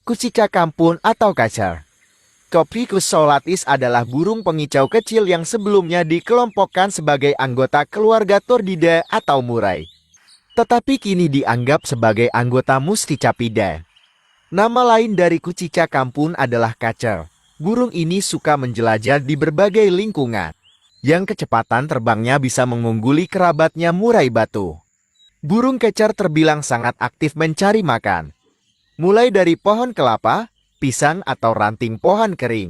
Kucica kampun atau kacer. Copricus saulatis adalah burung pengicau kecil yang sebelumnya dikelompokkan sebagai anggota keluarga Turdidae atau murai, tetapi kini dianggap sebagai anggota Muscicapidae. Nama lain dari kucica kampun adalah kacer. Burung ini suka menjelajah di berbagai lingkungan, yang kecepatan terbangnya bisa mengungguli kerabatnya murai batu. Burung kacer terbilang sangat aktif mencari makan, mulai dari pohon kelapa, pisang atau ranting pohon kering.